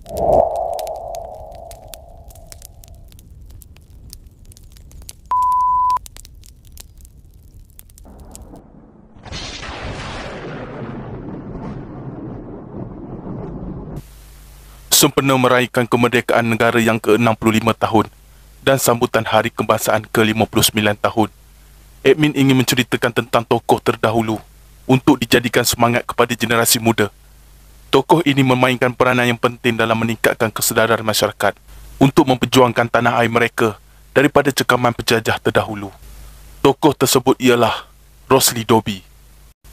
Sempena meraihkan kemerdekaan negara yang ke-65 tahun dan sambutan Hari Kebangsaan ke-59 tahun, admin ingin menceritakan tentang tokoh terdahulu untuk dijadikan semangat kepada generasi muda. Tokoh ini memainkan peranan yang penting dalam meningkatkan kesedaran masyarakat untuk memperjuangkan tanah air mereka daripada cekaman penjajah terdahulu. Tokoh tersebut ialah Rosli Dobi.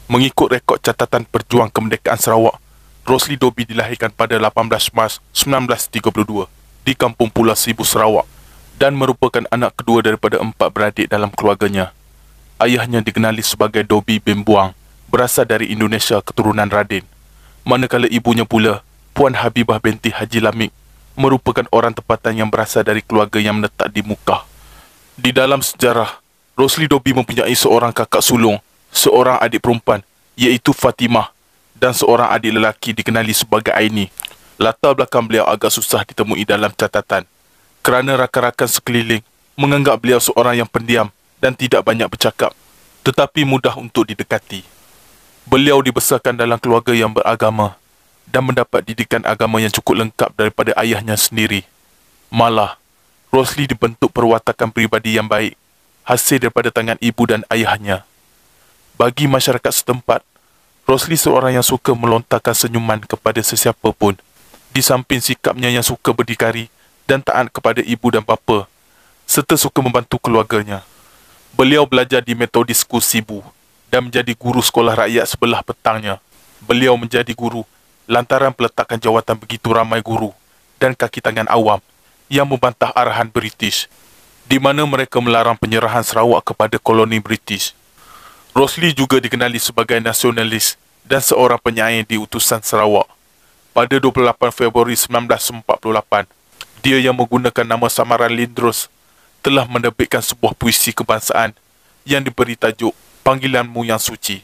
Mengikut rekod catatan Perjuang Kemerdekaan Sarawak, Rosli Dobi dilahirkan pada 18 Mac 1932 di Kampung Pulau Seribu, Sarawak dan merupakan anak kedua daripada 4 beradik dalam keluarganya. Ayahnya dikenali sebagai Dobi bin Buang, berasal dari Indonesia keturunan Radin, manakala ibunya pula Puan Habibah binti Haji Lamik merupakan orang tempatan yang berasal dari keluarga yang menetap di Mukah. Di dalam sejarah, Rosli Dobi mempunyai seorang kakak sulung, seorang adik perempuan iaitu Fatimah dan seorang adik lelaki dikenali sebagai Aini. Latar belakang beliau agak susah ditemui dalam catatan kerana rakan-rakan sekeliling menganggap beliau seorang yang pendiam dan tidak banyak bercakap, tetapi mudah untuk didekati. Beliau dibesarkan dalam keluarga yang beragama dan mendapat didikan agama yang cukup lengkap daripada ayahnya sendiri. Malah, Rosli dibentuk perwatakan peribadi yang baik hasil daripada tangan ibu dan ayahnya. Bagi masyarakat setempat, Rosli seorang yang suka melontarkan senyuman kepada sesiapa pun. Di samping sikapnya yang suka berdikari dan taat kepada ibu dan bapa, serta suka membantu keluarganya. Beliau belajar di Methodist School Sibu dan menjadi guru sekolah rakyat sebelah petangnya. Beliau menjadi guru lantaran peletakan jawatan begitu ramai guru dan kaki tangan awam yang membantah arahan British, di mana mereka melarang penyerahan Sarawak kepada koloni British. Rosli juga dikenali sebagai nasionalis dan seorang penyair di utusan Sarawak. Pada 28 Februari 1948, dia yang menggunakan nama samaran Lindros telah menerbitkan sebuah puisi kebangsaan yang diberi tajuk Panggilanmu Yang Suci.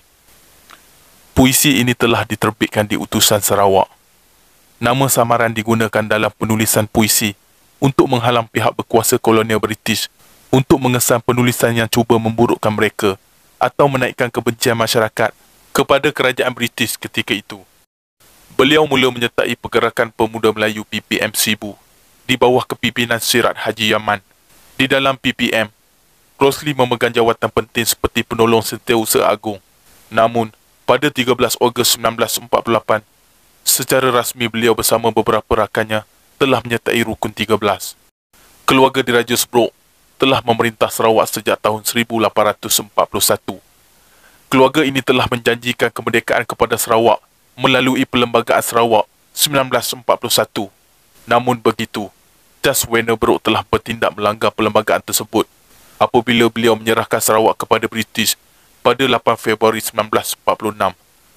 Puisi ini telah diterbitkan di utusan Sarawak. Nama samaran digunakan dalam penulisan puisi untuk menghalang pihak berkuasa kolonial British untuk mengesan penulisan yang cuba memburukkan mereka atau menaikkan kebencian masyarakat kepada kerajaan British ketika itu. Beliau mula menyertai pergerakan pemuda Melayu PPM Sibu di bawah kepimpinan Sirat Haji Yaman. Di dalam PPM, Rosli memegang jawatan penting seperti penolong Setiausaha Agung. Namun, pada 13 Ogos 1948, secara rasmi beliau bersama beberapa rakannya telah menyertai Rukun 13. Keluarga Diraja Sebrok telah memerintah Sarawak sejak tahun 1841. Keluarga ini telah menjanjikan kemerdekaan kepada Sarawak melalui Perlembagaan Sarawak 1941. Namun begitu, Charles Wennerbrook telah bertindak melanggar perlembagaan tersebut apabila beliau menyerahkan Sarawak kepada British pada 8 Februari 1946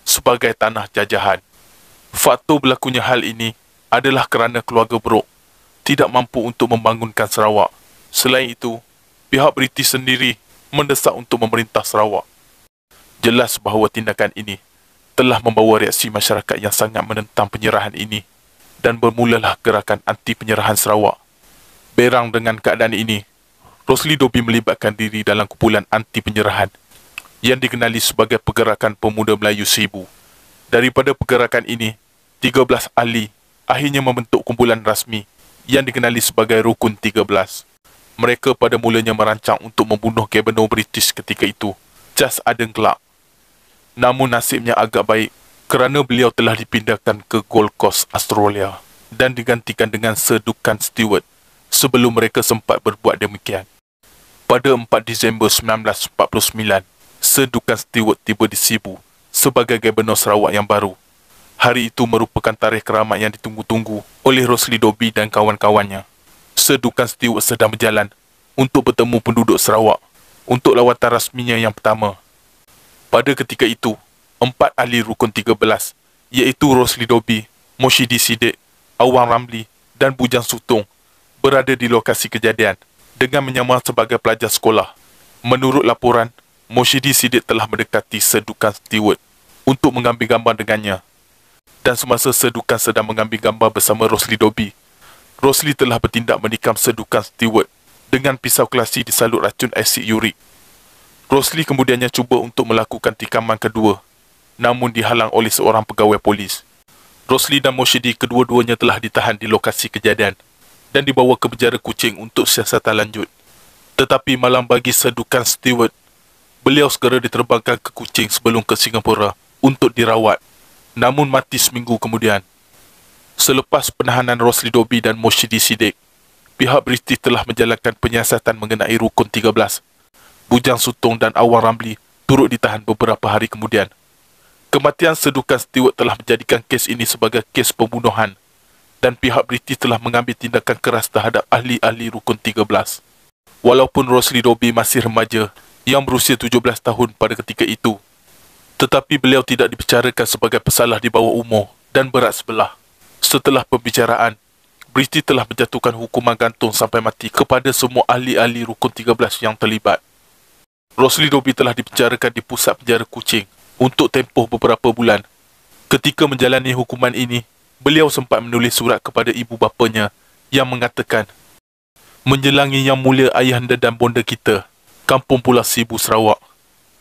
sebagai tanah jajahan. Faktor berlakunya hal ini adalah kerana keluarga Brooke tidak mampu untuk membangunkan Sarawak. Selain itu, pihak British sendiri mendesak untuk memerintah Sarawak. Jelas bahawa tindakan ini telah membawa reaksi masyarakat yang sangat menentang penyerahan ini dan bermulalah gerakan anti penyerahan Sarawak. Berang dengan keadaan ini, Rosli Dobi melibatkan diri dalam kumpulan anti penyerahan yang dikenali sebagai Pergerakan Pemuda Melayu Sibu. Daripada pergerakan ini, 13 ahli akhirnya membentuk kumpulan rasmi yang dikenali sebagai Rukun 13. Mereka pada mulanya merancang untuk membunuh Gubernur British ketika itu, Charles Aden Clark. Namun nasibnya agak baik kerana beliau telah dipindahkan ke Gold Coast, Australia dan digantikan dengan Sir Duncan Stewart sebelum mereka sempat berbuat demikian. Pada 4 Disember 1949, Sir Duncan Stewart tiba di Sibu sebagai Gubernur Sarawak yang baru. Hari itu merupakan tarikh keramat yang ditunggu-tunggu oleh Rosli Dobi dan kawan-kawannya. Sir Duncan Stewart sedang berjalan untuk bertemu penduduk Sarawak untuk lawatan rasminya yang pertama. Pada ketika itu, 4 ahli Rukun 13 iaitu Rosli Dobi, Moshidi Siddiq, Awang Ramli dan Bujang Sutong berada di lokasi kejadian dengan menyamar sebagai pelajar sekolah. Menurut laporan, Moshidi Siddiq telah mendekati Sir Duncan Stewart untuk mengambil gambar dengannya. Dan semasa sedukan sedang mengambil gambar bersama Rosli Dobi, Rosli telah bertindak menikam sedukan Stewart dengan pisau kelasi disalut racun asid urik. Rosli kemudiannya cuba untuk melakukan tikaman kedua, namun dihalang oleh seorang pegawai polis. Rosli dan Moshidi kedua-duanya telah ditahan di lokasi kejadian dan dibawa ke penjara Kuching untuk siasatan lanjut. Tetapi malang bagi sedukan Stewart, beliau segera diterbangkan ke Kuching sebelum ke Singapura untuk dirawat, namun mati seminggu kemudian. Selepas penahanan Rosli Dobi dan Moshidi Siddiq, pihak British telah menjalankan penyiasatan mengenai Rukun 13. Bujang Sutong dan Awang Ramli turut ditahan beberapa hari kemudian. Kematian sedukan Stewart telah menjadikan kes ini sebagai kes pembunuhan dan pihak British telah mengambil tindakan keras terhadap ahli-ahli Rukun 13. Walaupun Rosli Dobi masih remaja yang berusia 17 tahun pada ketika itu, tetapi beliau tidak dibicarakan sebagai pesalah di bawah umur dan berat sebelah. Setelah pembicaraan, British telah menjatuhkan hukuman gantung sampai mati kepada semua ahli-ahli Rukun 13 yang terlibat. Rosli Dobi telah dipenjarakan di pusat penjara Kuching untuk tempoh beberapa bulan. Ketika menjalani hukuman ini, beliau sempat menulis surat kepada ibu bapanya yang mengatakan, "Menjelangi yang mulia ayahanda dan bonda kita, Kampung Pulau Sibu, Sarawak.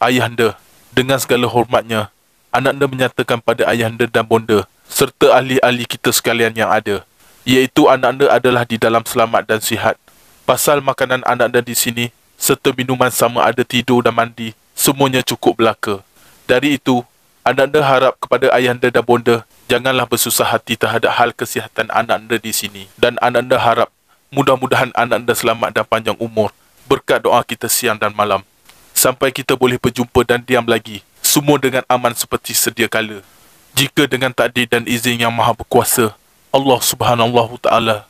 Ayahanda, dengan segala hormatnya, ananda menyatakan pada ayahanda dan bonda serta ahli-ahli kita sekalian yang ada, iaitu ananda adalah di dalam selamat dan sihat. Pasal makanan ananda di sini serta minuman sama ada tidur dan mandi, semuanya cukup belaka. Dari itu, ananda harap kepada ayahanda dan bonda janganlah bersusah hati terhadap hal kesihatan ananda di sini, dan ananda harap mudah-mudahan ananda selamat dan panjang umur berkat doa kita siang dan malam, sampai kita boleh berjumpa dan diam lagi, semua dengan aman seperti sedia kala. Jika dengan takdir dan izin yang maha berkuasa, Allah Subhanahu Ta'ala.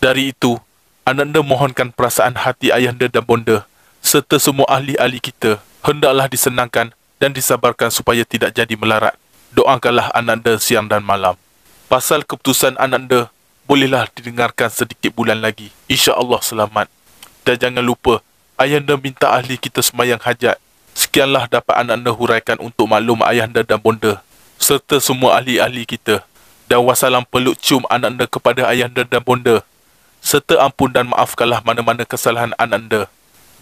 Dari itu, ananda mohonkan perasaan hati ayahanda dan bonda serta semua ahli-ahli kita hendaklah disenangkan dan disabarkan supaya tidak jadi melarat. Doakanlah ananda siang dan malam. Pasal keputusan ananda bolehlah didengarkan sedikit bulan lagi. Insya-Allah selamat. Dan jangan lupa, ayahanda minta ahli kita semayang hajat. Sekianlah dapat ananda huraikan untuk maklum ayahanda dan bonda serta semua ahli-ahli kita. Dan wassalam peluk cium ananda kepada ayahanda dan bonda, serta ampun dan maafkanlah mana-mana kesalahan ananda.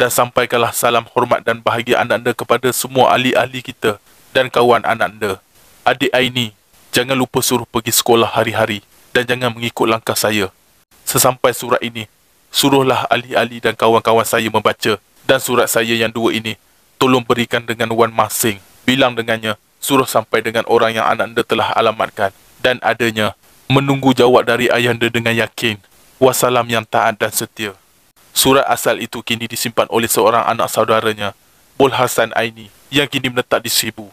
Dan sampaikanlah salam hormat dan bahagia ananda kepada semua ahli-ahli kita dan kawan ananda. Adik Aini, jangan lupa suruh pergi sekolah hari-hari dan jangan mengikut langkah saya. Sesampai surat ini, suruhlah ahli-ahli dan kawan-kawan saya membaca, dan surat saya yang dua ini tolong berikan dengan Wan Masing. Bilang dengannya, suruh sampai dengan orang yang ananda telah alamatkan, dan adanya menunggu jawab dari ayahanda dengan yakin. Wassalam yang taat dan setia." Surat asal itu kini disimpan oleh seorang anak saudaranya, Bol Hasan Aini, yang kini menetap di Sibu.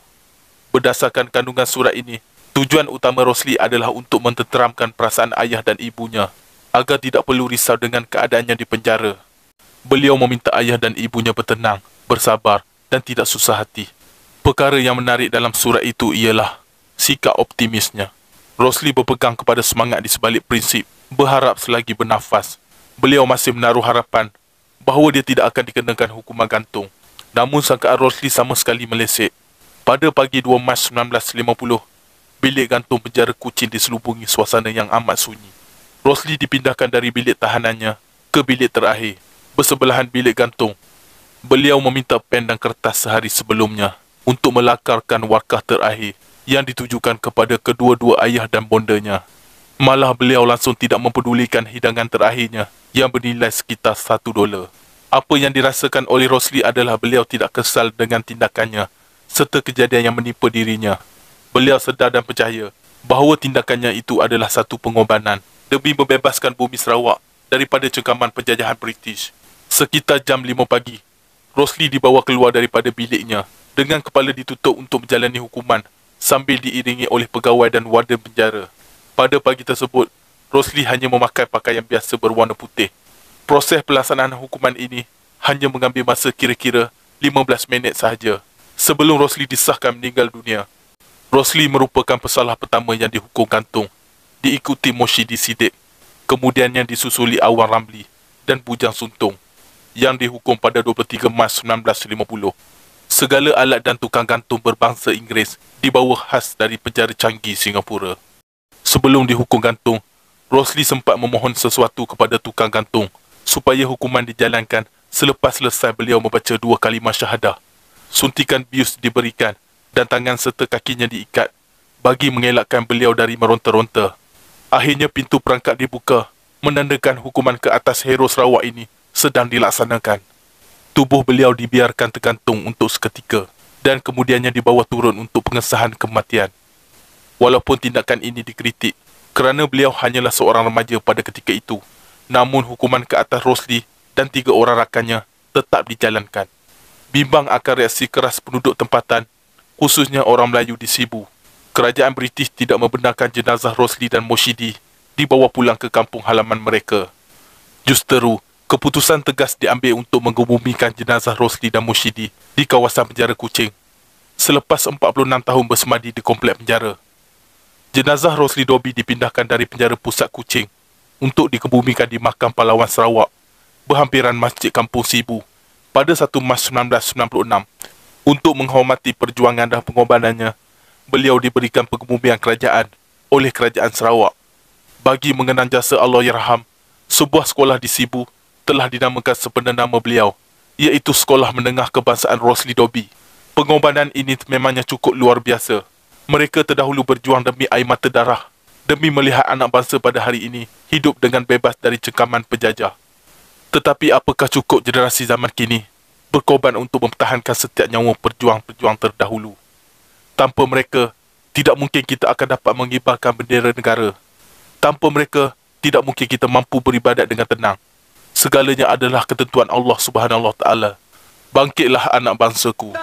Berdasarkan kandungan surat ini, tujuan utama Rosli adalah untuk mententeramkan perasaan ayah dan ibunya agar tidak perlu risau dengan keadaannya di penjara. Beliau meminta ayah dan ibunya bertenang, bersabar dan tidak susah hati. Perkara yang menarik dalam surat itu ialah sikap optimisnya. Rosli berpegang kepada semangat di sebalik prinsip berharap selagi bernafas. Beliau masih menaruh harapan bahawa dia tidak akan dikenakan hukuman gantung. Namun sangkaan Rosli sama sekali meleset. Pada pagi 2 Mac 1950, bilik gantung penjara Kuching diselubungi suasana yang amat sunyi. Rosli dipindahkan dari bilik tahanannya ke bilik terakhir, bersebelahan bilik gantung. Beliau meminta pen dan kertas sehari sebelumnya untuk melakarkan warkah terakhir yang ditujukan kepada kedua-dua ayah dan bondanya. Malah beliau langsung tidak mempedulikan hidangan terakhirnya yang bernilai sekitar $1. Apa yang dirasakan oleh Rosli adalah beliau tidak kesal dengan tindakannya serta kejadian yang menimpa dirinya. Beliau sedar dan percaya bahawa tindakannya itu adalah satu pengorbanan demi membebaskan bumi Sarawak daripada cengkaman penjajahan British. Sekitar jam 5 pagi, Rosli dibawa keluar daripada biliknya dengan kepala ditutup untuk menjalani hukuman sambil diiringi oleh pegawai dan warden penjara. Pada pagi tersebut, Rosli hanya memakai pakaian biasa berwarna putih. Proses pelaksanaan hukuman ini hanya mengambil masa kira-kira 15 minit sahaja sebelum Rosli disahkan meninggal dunia. Rosli merupakan pesalah pertama yang dihukum gantung, diikuti Moshidi Siddiq, kemudian yang disusuli Awang Ramli dan Bujang Sutong yang dihukum pada 23 Mac 1950. Segala alat dan tukang gantung berbangsa Inggeris dibawa khas dari penjara canggih Singapura. Sebelum dihukum gantung, Rosli sempat memohon sesuatu kepada tukang gantung supaya hukuman dijalankan selepas selesai beliau membaca 2 kalimah syahadah. Suntikan bius diberikan dan tangan serta kakinya diikat bagi mengelakkan beliau dari meronta-ronta. Akhirnya pintu perangkap dibuka, menandakan hukuman ke atas hero Sarawak ini sedang dilaksanakan. Tubuh beliau dibiarkan tergantung untuk seketika dan kemudiannya dibawa turun untuk pengesahan kematian. Walaupun tindakan ini dikritik kerana beliau hanyalah seorang remaja pada ketika itu, namun hukuman ke atas Rosli dan 3 orang rakannya tetap dijalankan. Bimbang akan reaksi keras penduduk tempatan, khususnya orang Melayu di Sibu, kerajaan British tidak membenarkan jenazah Rosli dan Moshidi dibawa pulang ke kampung halaman mereka. Justeru, keputusan tegas diambil untuk mengebumikan jenazah Rosli dan Moshidi di kawasan penjara Kuching selepas 46 tahun bersemadi di komplek penjara. Jenazah Rosli Dobi dipindahkan dari penjara pusat Kuching untuk dikebumikan di Makam Pahlawan Sarawak berhampiran Masjid Kampung Sibu pada 1 Mac 1996. Untuk menghormati perjuangan dan pengorbanannya, beliau diberikan pengebumian kerajaan oleh Kerajaan Sarawak. Bagi mengenang jasa Allahyarham, sebuah sekolah di Sibu telah dinamakan sepenuh nama beliau, iaitu Sekolah Menengah Kebangsaan Rosli Dobi. Pengorbanan ini memangnya cukup luar biasa. Mereka terdahulu berjuang demi air mata darah, demi melihat anak bangsa pada hari ini hidup dengan bebas dari cengkaman penjajah. Tetapi apakah cukup generasi zaman kini berkorban untuk mempertahankan setiap nyawa perjuang-perjuang terdahulu? Tanpa mereka, tidak mungkin kita akan dapat mengibarkan bendera negara. Tanpa mereka, tidak mungkin kita mampu beribadat dengan tenang. Segalanya adalah ketentuan Allah Subhanahu Wa Taala. Bangkitlah anak bangsaku.